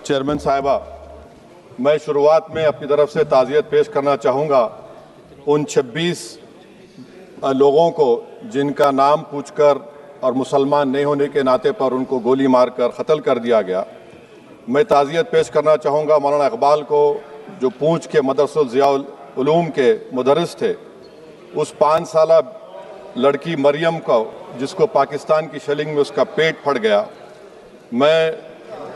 Chairman साहिबा, मैं शुरुआत में अपनी तरफ से ताज़ियत पेश करना चाहूँगा उन 26 लोगों को जिनका नाम पूछकर और मुसलमान नहीं होने के नाते पर उनको गोली मारकर कत्ल कर दिया गया। मैं ताज़ियत पेश करना चाहूँगा मौलाना इकबाल को, जो पूंछ के मदरसुल ज़ियाउल उलूम के मुदर्रिस थे। उस 5 साला लड़की मरियम को, जिसको पाकिस्तान की शेलिंग में उसका पेट फट गया। मैं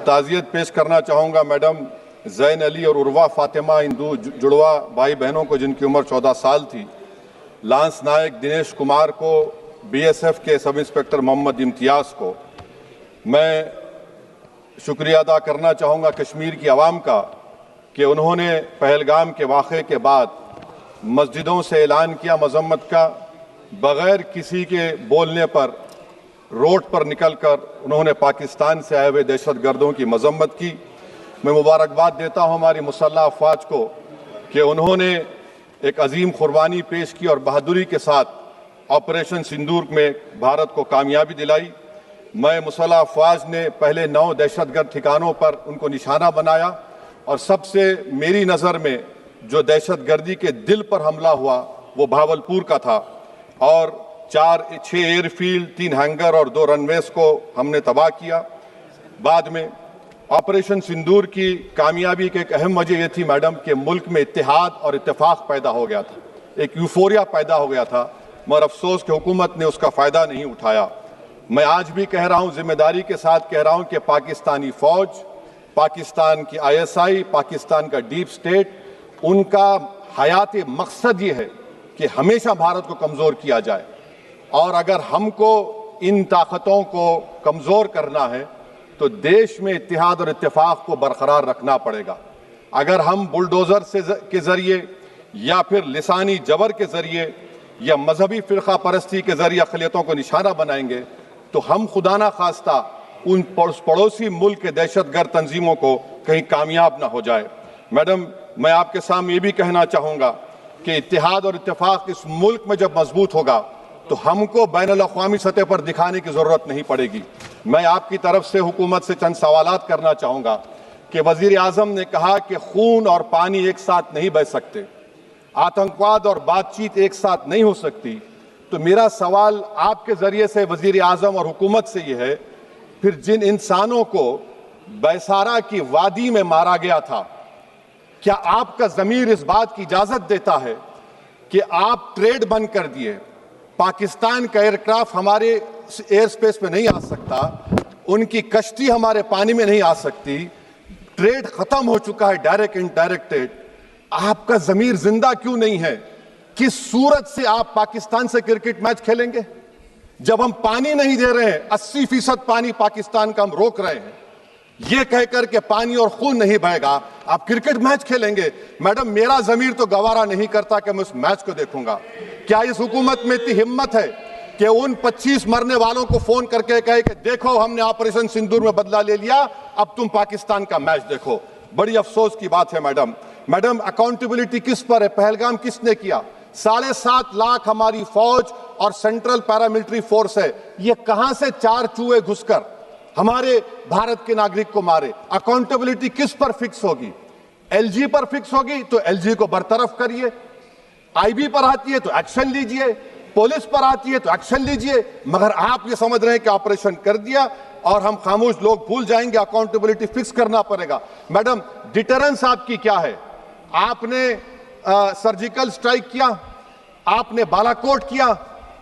ताज़ियत पेश करना चाहूँगा मैडम ज़ैन अली और उर्वा फातिमा, इन दो जुड़वा भाई बहनों को जिनकी उम्र 14 साल थी। लांस नायक दिनेश कुमार को, बीएसएफ के सब इंस्पेक्टर मोहम्मद इम्तियाज़ को। मैं शुक्रिया अदा करना चाहूँगा कश्मीर की आवाम का कि उन्होंने पहलगाम के वाक़े के बाद मस्जिदों से ऐलान किया मज़म्मत का, बग़ैर किसी के बोलने पर रोड पर निकलकर उन्होंने पाकिस्तान से आए हुए दहशतगर्दों की मज़म्मत की। मैं मुबारकबाद देता हूँ हमारी मुसल्लह अफ़वाज को कि उन्होंने एक अजीम कुर्बानी पेश की और बहादुरी के साथ ऑपरेशन सिंदूर में भारत को कामयाबी दिलाई। मैं मुसल्लह अफ़वाज ने पहले 9 दहशतगर्द ठिकानों पर उनको निशाना बनाया और सबसे मेरी नज़र में जो दहशतगर्दी के दिल पर हमला हुआ वो भावलपुर का था और 6 एयरफील्ड, 3 हैंगर और 2 रनवेज को हमने तबाह किया। बाद में ऑपरेशन सिंदूर की कामयाबी की एक अहम वजह यह थी मैडम कि मुल्क में इत्तेहाद और इत्तेफाक पैदा हो गया था, एक यूफोरिया पैदा हो गया था, मगर अफसोस कि हुकूमत ने उसका फ़ायदा नहीं उठाया। मैं आज भी कह रहा हूँ, जिम्मेदारी के साथ कह रहा हूँ कि पाकिस्तानी फ़ौज, पाकिस्तान की ISI, पाकिस्तान का डीप स्टेट, उनका हयाती मकसद ये है कि हमेशा भारत को कमज़ोर किया जाए। और अगर हमको इन ताकतों को कमज़ोर करना है तो देश में इत्तेहाद और इत्तेफाक को बरकरार रखना पड़ेगा। अगर हम बुलडोज़र के ज़रिए या फिर लिसानी जबर के ज़रिए या मजहबी फ़िरक़ा परस्ती के ज़रिए अक़लियतों को निशाना बनाएंगे तो हम खुदा ना खास्ता उन पड़ोसी मुल्क के दहशतगर्द तंजीमों को कहीं कामयाब ना हो जाए। मैडम, मैं आपके सामने ये भी कहना चाहूँगा कि इत्तेहाद और इत्तेफाक इस मुल्क में जब मजबूत होगा तो हमको बैनुल अक़वामी सतह पर दिखाने की ज़रूरत नहीं पड़ेगी। मैं आपकी तरफ से हुकूमत से चंद सवालात करना चाहूँगा कि वज़ीर आज़म ने कहा कि खून और पानी एक साथ नहीं बह सकते, आतंकवाद और बातचीत एक साथ नहीं हो सकती। तो मेरा सवाल आपके ज़रिए से वज़ीर आज़म और हुकूमत से ये है, फिर जिन इंसानों को बैसारा की वादी में मारा गया था, क्या आपका ज़मीर इस बात की इजाज़त देता है कि आप ट्रेड बंद कर दिए, पाकिस्तान का एयरक्राफ्ट हमारे एयर स्पेस में नहीं आ सकता, उनकी कश्ती हमारे पानी में नहीं आ सकती, ट्रेड खत्म हो चुका है डायरेक्ट इनडायरेक्टेड, आपका ज़मीर जिंदा क्यों नहीं है? किस सूरत से आप पाकिस्तान से क्रिकेट मैच खेलेंगे जब हम पानी नहीं दे रहे हैं? 80% पानी पाकिस्तान का हम रोक रहे हैं, ये कहकर के पानी और खून नहीं बहेगा, आप क्रिकेट मैच खेलेंगे? मैडम, मेरा ज़मीर तो गवारा नहीं करता कि मैं उस मैच को देखूंगा। क्या इस हुकूमत में इतनी हिम्मत है कि उन 25 मरने वालों को फोन करके कहे कि देखो हमने ऑपरेशन सिंदूर में बदला ले लिया, अब तुम पाकिस्तान का मैच देखो? बड़ी अफसोस की बात है मैडम, अकाउंटेबिलिटी किस पर है? पहलगाम किसने किया? 7.5 लाख हमारी फौज और सेंट्रल पैरामिलिट्री फोर्स है, ये कहां से 4 चूहे घुसकर हमारे भारत के नागरिक को मारे? अकाउंटेबिलिटी किस पर फिक्स होगी? LG पर फिक्स होगी तो LG को बरतरफ करिए, IB पर आती है तो एक्शन लीजिए, पुलिस पर आती है तो एक्शन लीजिए, मगर आप ये समझ रहे हैं कि ऑपरेशन कर दिया और हम खामोश लोग भूल जाएंगे। अकाउंटेबिलिटी फिक्स करना पड़ेगा। मैडम, डिटरेंस आपकी क्या है? आपने सर्जिकल स्ट्राइक किया, आपने बालाकोट किया,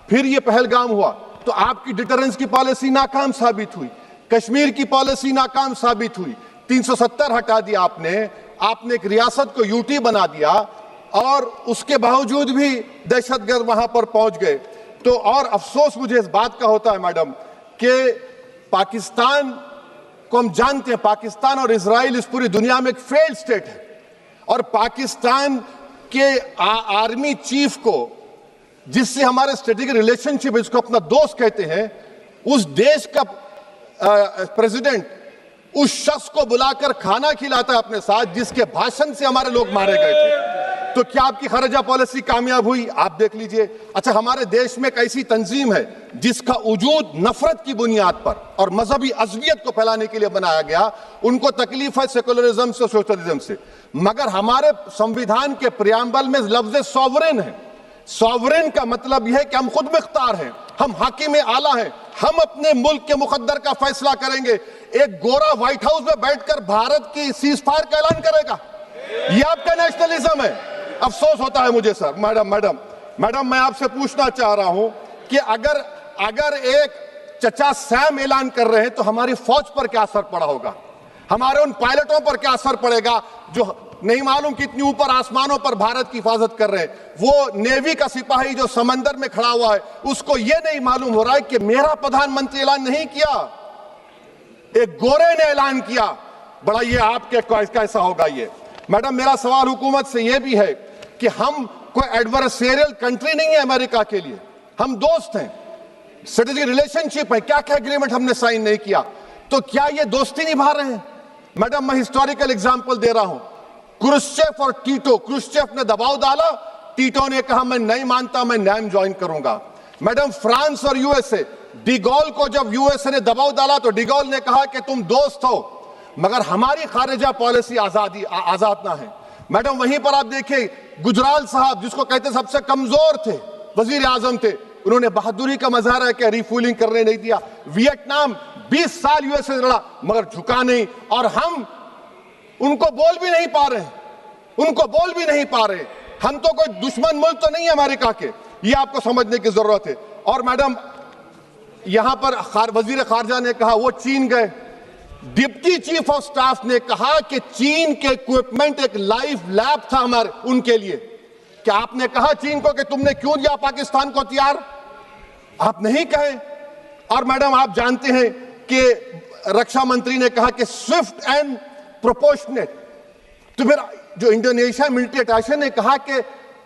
फिर ये पहलगाम हुआ, तो आपकी डिटरेंस की पॉलिसी नाकाम साबित हुई, कश्मीर की पॉलिसी नाकाम साबित हुई, 370 हटा दिया आपने एक रियासत को यूटी बना दिया और उसके बावजूद भी दहशतगर्द वहां पर पहुंच गए। तो और अफसोस मुझे इस बात का होता है मैडम कि पाकिस्तान को हम जानते हैं, पाकिस्तान और इजराइल इस पूरी दुनिया में एक फेल्ड स्टेट है और पाकिस्तान के आर्मी चीफ को, जिससे हमारे स्ट्रेटेजिक रिलेशनशिप, इसको अपना दोस्त कहते हैं, उस देश का प्रेसिडेंट उस शख्स को बुलाकर खाना खिलाता है अपने साथ जिसके भाषण से हमारे लोग मारे गए थे। तो क्या आपकी खारजा पॉलिसी कामयाब हुई? आप देख लीजिए। अच्छा, हमारे देश में एक ऐसी तंजीम है जिसका वजूद नफरत की बुनियाद पर और मजहबी अज़बियत को फैलाने के लिए बनाया गया। उनको तकलीफ है सेकुलरिज्म से, सोशलिज्म से, मगर हमारे संविधान के प्रियम्बल में लफ्ज सॉवरेन है। सॉवरेन का मतलब यह है कि हम खुद मुख्तार हैं, हम हाकिम आला हैं, हम अपने मुल्क के मुकद्दर का फैसला करेंगे। एक गोरा व्हाइट हाउस में बैठकर भारत की सीज फायर का ऐलान करेगा? यह आपका नेशनलिज्म है? अफसोस होता है मुझे सर। मैडम मैं आपसे पूछना चाह रहा हूं कि अगर एक चचा सैम ऐलान कर रहे हैं तो हमारी फौज पर क्या असर पड़ा होगा? हमारे उन पायलटों पर क्या असर पड़ेगा जो नहीं मालूम कितनी ऊपर आसमानों पर भारत की हिफाजत कर रहे हैं? वो नेवी का सिपाही जो समंदर में खड़ा हुआ है, उसको यह नहीं मालूम हो रहा है कि मेरा प्रधानमंत्री ऐलान नहीं किया, एक गोरे ने ऐलान किया। बड़ा ये आपके कैसा होगा ये? मैडम, मेरा सवाल हुकूमत से यह भी है कि हम कोई एडवर्सेरियल कंट्री नहीं है अमेरिका के लिए, हम दोस्त हैं, स्ट्रेटेजिक रिलेशनशिप है। क्या क्या एग्रीमेंट हमने साइन नहीं किया, तो क्या ये दोस्ती निभा रहे हैं? मैडम, मैं हिस्टोरिकल एग्जांपल दे रहा हूं, क्रुश्चेव और टीटो। क्रुश्चेव ने दबाव डाला, टीटो ने कहा मैं नहीं मानता, मैं नैम ज्वाइन करूंगा। मैडम, फ्रांस और यूएसए, डिगोल को जब यूएसए ने दबाव डाला तो डिगोल ने कहा कि तुम दोस्त हो मगर हमारी खारिजा पॉलिसी आजाद ना है। मैडम, वहीं पर आप देखिए गुजराल साहब, जिसको कहते सबसे कमजोर थे, वजीर आजम थे, उन्होंने बहादुरी का मजारा कि रिफूलिंग करने नहीं दिया। वियतनाम 20 साल यूएसए लड़ा मगर झुका नहीं, और हम उनको बोल भी नहीं पा रहे, हम तो कोई दुश्मन मुल्क तो नहीं है अमेरिका के, ये आपको समझने की जरूरत है। और मैडम, यहां पर वजीर खारजा ने कहा वो चीन गए, डिप्टी चीफ ऑफ स्टाफ ने कहा कि चीन के इक्विपमेंट एक लाइव लैब था हमारे उनके लिए। क्या आपने कहा चीन को कि तुमने क्यों दिया पाकिस्तान को हथियार? आप नहीं कहे। और मैडम, आप जानते हैं कि रक्षा मंत्री ने कहा कि स्विफ्ट एंड प्रोपोर्शनेट, तो फिर जो इंडोनेशिया मिलिट्री अटैचे ने कहा कि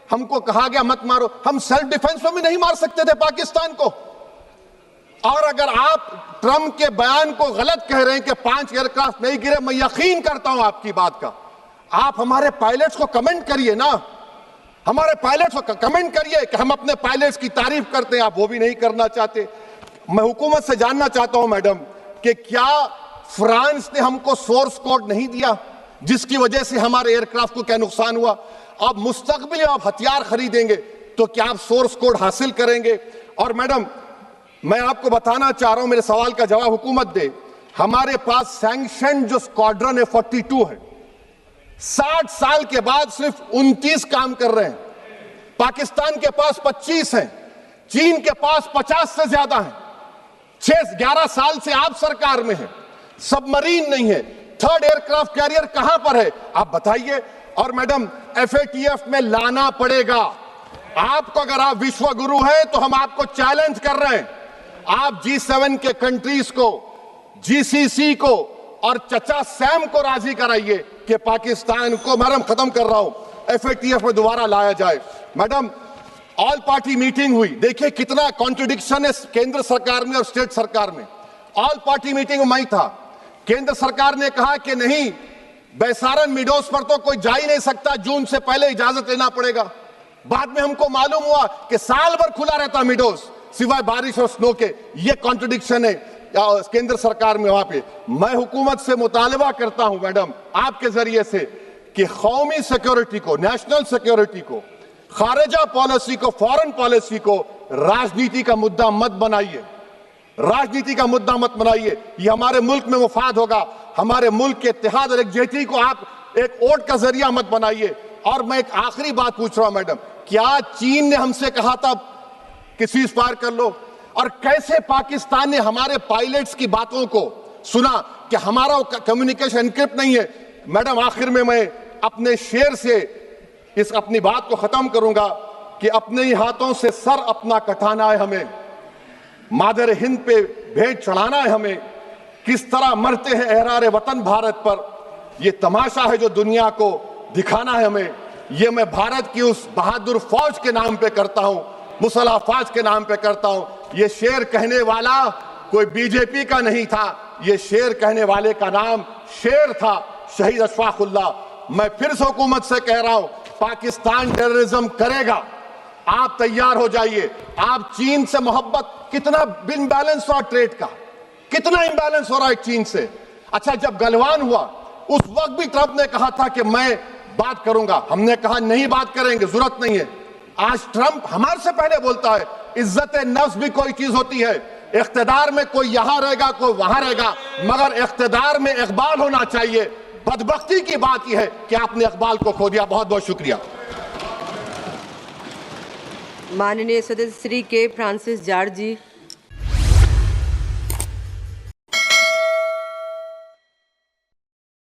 हमको कहा गया मत मारो, हम सेल्फ डिफेंस में भी नहीं मार सकते थे पाकिस्तान को। और अगर आप ट्रंप के बयान को गलत कह रहे हैं कि 5 एयरक्राफ्ट नहीं गिरे, मैं यकीन करता हूं आपकी बात का। आप हमारे पायलट्स को कमेंट करिए ना, हमारे पायलट्स को कमेंट करिए कि हम अपने पायलट्स की तारीफ करते हैं, आप वो भी नहीं करना चाहते। मैं हुकूमत से जानना चाहता हूं मैडम कि क्या फ्रांस ने हमको सोर्स कोड नहीं दिया जिसकी वजह से हमारे एयरक्राफ्ट को क्या नुकसान हुआ? अब मुस्तकबिल में आप हथियार खरीदेंगे तो क्या आप सोर्स कोड हासिल करेंगे? और मैडम, मैं आपको बताना चाह रहा हूं, मेरे सवाल का जवाब हुकूमत दे। हमारे पास सैंक्शन जो स्क्वाड्रन है 42 है, 60 साल के बाद सिर्फ 29 काम कर रहे हैं। पाकिस्तान के पास 25 हैं, चीन के पास 50 से ज्यादा हैं। 11 साल से आप सरकार में हैं, सबमरीन नहीं है, थर्ड एयरक्राफ्ट कैरियर कहां पर है आप बताइए। और मैडम, FATF में लाना पड़ेगा आपको। अगर आप विश्व गुरु हैं तो हम आपको चैलेंज कर रहे हैं, आप G7 के कंट्रीज को, GCC को और चचा सैम को राजी कराइए कि पाकिस्तान को, मैडम खत्म कर रहा हूं, FATF में दोबारा लाया जाए। मैडम, ऑल पार्टी मीटिंग हुई, देखिए कितना कॉन्ट्रडिक्शन है केंद्र सरकार में और स्टेट सरकार में। ऑल पार्टी मीटिंग में था, केंद्र सरकार ने कहा कि नहीं, बैसारन मिडोस पर तो कोई जा ही नहीं सकता, जून से पहले इजाजत लेना पड़ेगा। बाद में हमको मालूम हुआ कि साल भर खुला रहता मिडोस सिवाय बारिश और स्नो के। ये कॉन्ट्रडिक्शन है केंद्र सरकार में। वहां पे मैं हुकूमत से मुतालबा करता हूं मैडम आपके जरिए से कि कौमी सिक्योरिटी को, नेशनल सिक्योरिटी को, खारिजा पॉलिसी को, फॉरेन पॉलिसी को राजनीति का मुद्दा मत बनाइए, राजनीति का मुद्दा मत बनाइए। ये हमारे मुल्क में मुफाद होगा, हमारे मुल्क के इत्तेहाद और एकजुटती को आप एक वोट का जरिया मत बनाइए। और मैं एक आखिरी बात पूछ रहा हूं मैडम, क्या चीन ने हमसे कहा था कि सीज फायर कर लो? और कैसे पाकिस्तान ने हमारे पायलट्स की बातों को सुना कि हमारा कम्युनिकेशन एनक्रिप्ट नहीं है? मैडम, आखिर में मैं अपने शेर से इस अपनी बात को खत्म करूंगा कि अपने ही हाथों से सर अपना कटाना है हमें, मादर हिंद पे भेंट चढ़ाना है हमें। किस तरह मरते हैं एहरार वतन भारत पर, यह तमाशा है जो दुनिया को दिखाना है हमें। यह मैं भारत की उस बहादुर फौज के नाम पे करता हूं, मुसल्ह फौज के नाम पे करता हूं। यह शेर कहने वाला कोई बीजेपी का नहीं था, यह शेर कहने वाले का नाम शेर था, शहीद अशफाकुल्लाह। मैं फिर से हुकूमत से कह रहा हूं पाकिस्तान टेररिज्म करेगा। आप तैयार हो जाइए। आप चीन से मोहब्बत, कितना इम्बैलेंस हुआ ट्रेड का, कितना इम्बैलेंस हो रहा है चीन से। अच्छा, जब गलवान हुआ उस वक्त भी ट्रंप ने कहा था कि मैं बात करूंगा, हमने कहा नहीं बात करेंगे, जरूरत नहीं है। आज ट्रंप हमारे से पहले बोलता है इज्जत नफ्स भी कोई चीज होती है। इख्तिदार में कोई यहां रहेगा, कोई वहां रहेगा, मगर इख्तिदार में इकबाल होना चाहिए। बदबख्ती की बात यह है कि आपने इकबाल को खो दिया। बहुत बहुत शुक्रिया। माननीय सदस्य श्री के फ्रांसिस जार्ज जी।